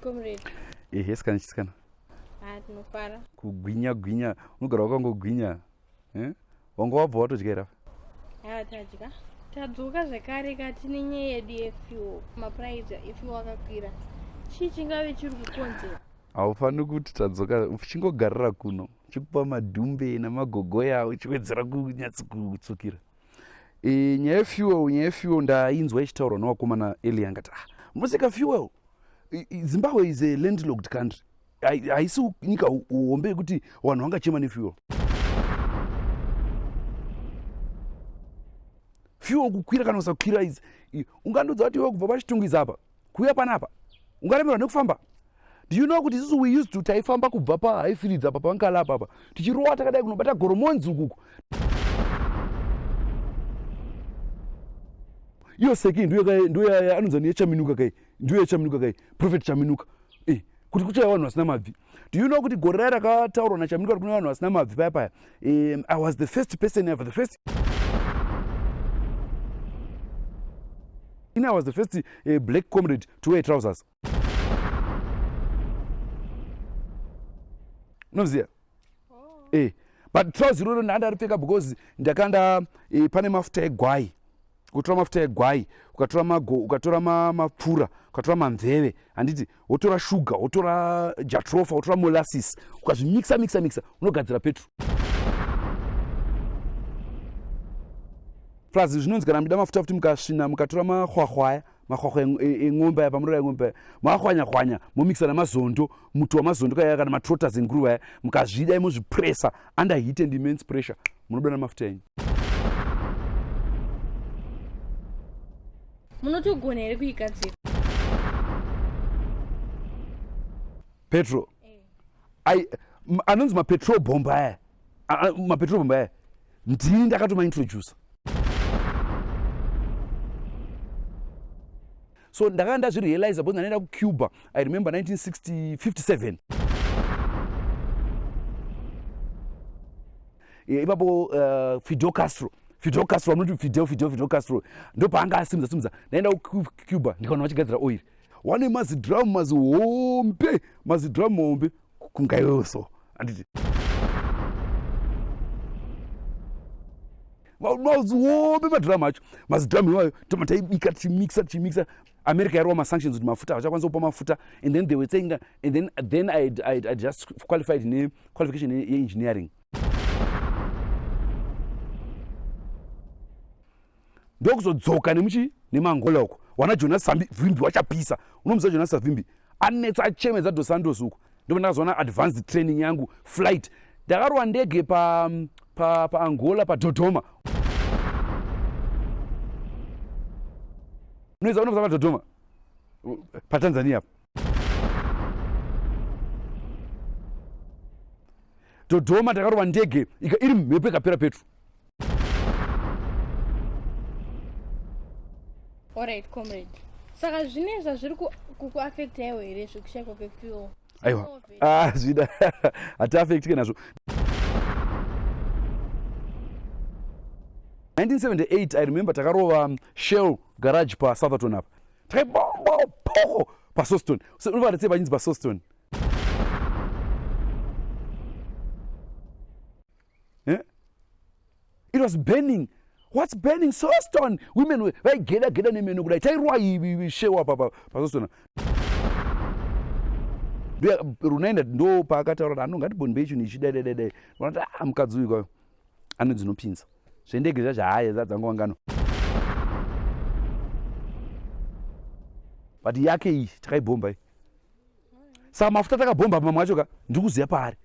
comrade. Yes, can you Tinofara. Kugwinya. Unogara wakangogwinya. Wanga wabva watodyera. Tadya. Tadzoka zvekare kati nenyaya yedu yefuel. Maprice efuel akakwira. Chii chingave chiri kukonzera? Haufaniri kuti tadzoka uchingogarira kuno. Uchikupa madhumbe namagogoya uchiwedzera kunyatsi kutsukira. Nyaya yefuel ndainzwa ichitaurwa newakomana earlier ngati munoseka fuel. Zimbabwe is a landlocked country. Haisi nyika hombe yekuti vanhu vangachema nefuel. Fuel kukwira kana usakwira izi ungandodza kuti iwe kubva pachitungwiza apa kuuya panapa ungaremerwa nekufamba. Do you know kuti isusu we used to taifamba kubva paHighfields apa pankala apa tichirowa takadai kunobata Goromonzi ukuku. Iyo seki ndiyo anonzwa neyechaminuka kai ndiyo yechaminuka kai Prophet Chaminuka kuti kuchaya vanhu vasina mabvi. Do you know kuti gore raya rakataurwa naChaminuka kuti kune vanhu vasina mabvi paya I was the first person ever, I was the first black comrade to wear trousers. Unoziya? But trousers iroro ndandaripfeka because ndakanda pane mafuta egwai. Ukatora mafuta egwai, ukatora mapfura, ukatora mamveve, handiti wotora shuga, wotora jatrofa, wotora molasses, ukazvimixa unogadzira petrol. Plus zvinonzi kana muchida mafuta futi mukasvina mukatora mahwahwa eng'ombe aya pamurora eng'ombe aya mahwanya momixa namazondo, muto wamazondo kaya kana matrotters enguruva aya mukazvida mozvipressa under heat and immense pressure munoda namafuta enyu. Munotogona here kuigadzira petrol. Anonzi mapetrol bomb aya ndini ndakatomaintroduce. So ndakanga ndazvirealize because ndanoenda kuCuba. I remember 1957. Ipapo Fidel Castro vanoti Fidel Castro ndo paanga asimudza ndaenda kuCuba ndikaona vachigadzira oil. Wane mazidrum hombe kungayoso handiti hombe madrum acho mazidrum iwayo tomataibika tichimixa. America yarova masanctions kuti mafuta vachakwanisa kupa mafuta, and then they were saying that, and then I just qualified in qualification engineering. Ndokuzodzoka nemangola uko wana Jonas Savimbi wachapisa. Unomziva Jonas Savimbi anetsa achemedza Dos Santos uko ndipo ndakazoona advanced training yangu flight. Ndakarwa ndege pa Angola pa Dodoma. Unoziva pa Dodoma pa Tanzania. Dodoma ndakarwa ndege iri mhepo ikapera petro. Alright, comrade. Saka zvine zvazviri kukuaffecta iwe here zvekushayikwa kwefuel? Aiwa. Zvida hatiaffectike nazvo. 1978 I remember takarova Shell garage pa Southampton apa. Takabomba poko pa Soston. So unova let's say panyinzi pa Soston. It was burning. What's burning? Soston. Women were geda nemeno kudai tairwa Shell apa pa Soston. Runaenda ndo paakataura anongati bechu nichidedede. Vanoti mukadzi uyu kwayo anodzinopinza. Zvendege zvazvahaya dzangowangano. But yake iyi takaibomba. Saka mafuta takabomba mamwe acho ndikuziya paari.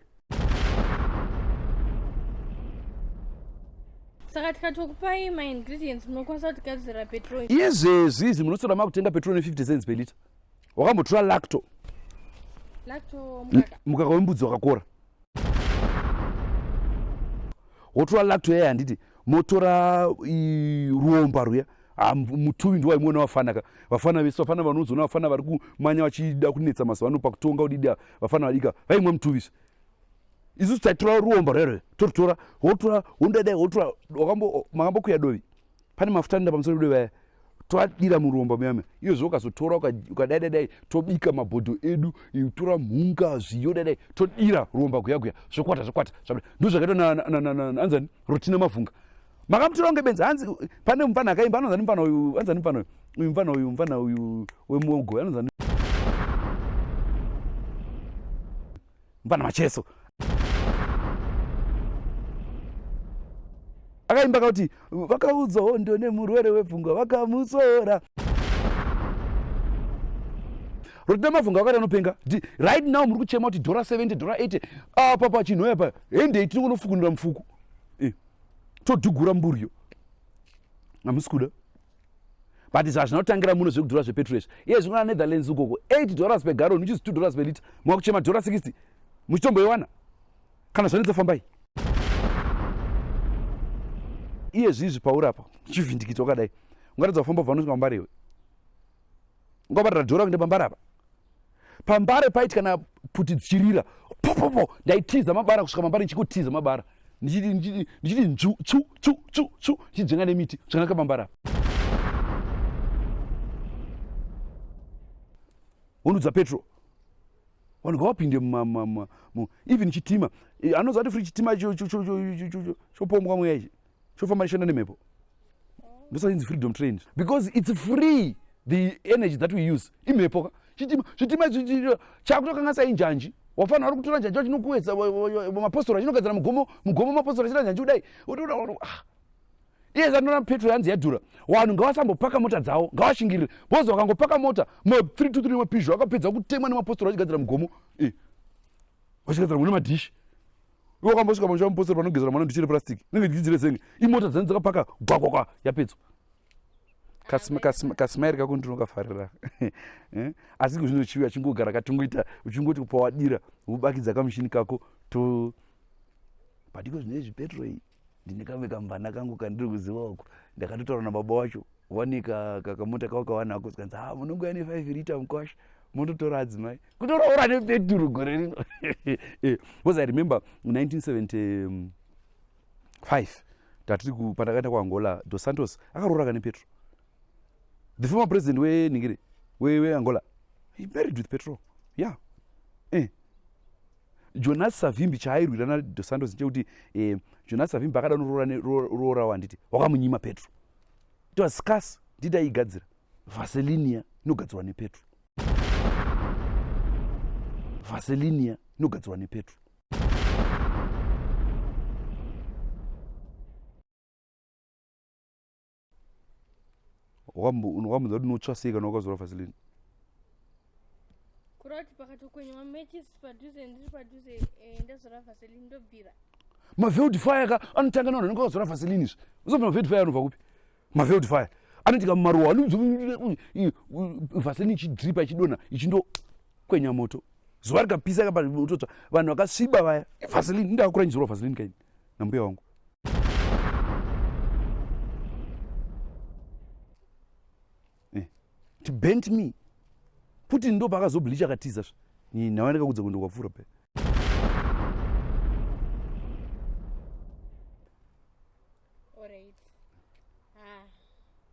Saka tikatokupai ma-ingredients munokwanisa kutigadzira petrol. Izvezvi munotsora makutenga petrol ne50 cents per liter. Wakambotora lacto mukaka wembudzi wakakora. Wotora lacto yaya handiti motora ruomba ruya mutuvi ndiwa imwe vafana vese vafana vanonzona vafana vari kumanya vachida kunetsa mazuva ano pakutonga udida vafana vadika vaimwe mutuvisi. Isusu taitora ruomba rero totora wotora wondadai wotora makambokuya dovi pane mafuta nda pamusoro pedovi aya toadira muromba muyame iyozvo ukazotora ukadai tobika mabhodho edu tora mhunga zviyo dai todira romba kuyakuya zvokwata ndozvakaita rotina mavhunga makamutora kunge benzi hanzi pane mufana akaimba anonzani mufana uyu wemuogo anonzani mufana macheso akaimba kauti vakaudza hondo nemurwere wepfungwa vakamusora rotina mavhunga vakati anopenga right now muri kuchema kuti $70 $80 apa pachinhu apa hendei tinongonofukunira mufuku todhugura mburyo hamusi kuda but zvazvinotangira muno zvekudhura zvepetrol iye zvingana netherlands ukoko $8 per gallon uchizi $2 per liter makuchema $60 muchitomboiwana kana zvanetsa fambai iye zvizvi paurapa uchivhindikita wakadai ungaradza kufamba bva unosvika pambare iwe ungabatira dhora kunde pambare apa pambare paiti kana puti dzichirira popopo ndaitiza mabara kusvika pambare ndichikutiza mabara ndichiti nju ndichidzenga nemiti zvakanaka pambare apa unudza petrol vanhu ngavapinde even chitima anoziva kuti free chitima chopombwa mweya ichi chofamba chishanda nemhepo ndosainzi freedom train because it's free the energy that we use imhepo chitima chakutokanga sainjanji wafanira uri kutora njanji wachinokuwedza mapostora chinogadzira mugomo mapostora chita njanji kudai iye zandona petrol yanzi yadhura vanhu ngavasambopaka mota dzavo ngavashingirire bhozi vakangopaka mota ma323 mapizho vakapedza kutemwa nemapostora vachigadzira mugomo vachigadzira mune madhishi iwe wakambosvika pamusha mupostora vanogezera mwana ndichiri purastiki nenge ndichidzire zenge imota dzani dzakapaka gwagwagwa yapedzwa kasimairi kako ndinokafarira asi kuzvino chiuya chingogara katongoita uchingoti pawadira ubakidza kamushini kako padiko zvine zvipetrol ndine kamwe kamvana kangu kandiri kuziva uko ndakatotaura nababa wacho wanika kakamota kako kawanako zikanzi munongouya ne5 liter mukwasha mototora adzimai kutoraura nepeturu gore rino because I remember 1975 tatiri pandakaenda kuangola Dos Santos akaroora nepetro the former president weningire weangola he married with petrol yeah Jonas Savimbi chaairwira na Dos Santos chekuti Jonas Savimbi akada noroora wanditi wakamunyima petro it was scarce did aigadzira vaselinia inogadzirwa nepetro vaselinia inogadzirwa nepetro wamuza kuti unotsvaseka nawakazora vaselini kurati pakatokwenywa matches padhuze ndiri padhuze ndazora vaselini ndobvira maveld fire ka anotanga navanhu vanenge vakazora vaselini izvi uzobva maveld fire anobva kupi maveld fire anoitika mumaruwa vaselini ichidripa ichidonha ichindokwenya moto zuva rikapisa kapamototsva vanhu vakasviba vaya vaselini ndakakura nchizorwa vaselini kaini nambuya wangu to bent me Putin ndo pakazoblisha katiza ni nawaneka kudza kundo kwapfura pe alright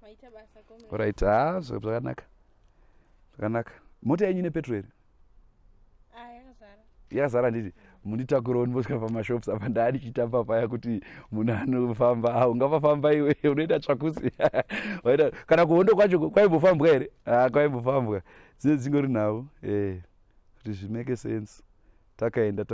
maita basa komwe alright zvakanaka mota yenyu ne petrol yakazara nditi munditakurawo ndimbosvika pamashops apa ndani chitamba paya kuti munhu anofamba ungafamba iwe unoita tsvakusi kana kuhondo kwacho kwaimbofambwa here kwaimbofambwa dzine dzingori nhau kuti zvimake sense takaenda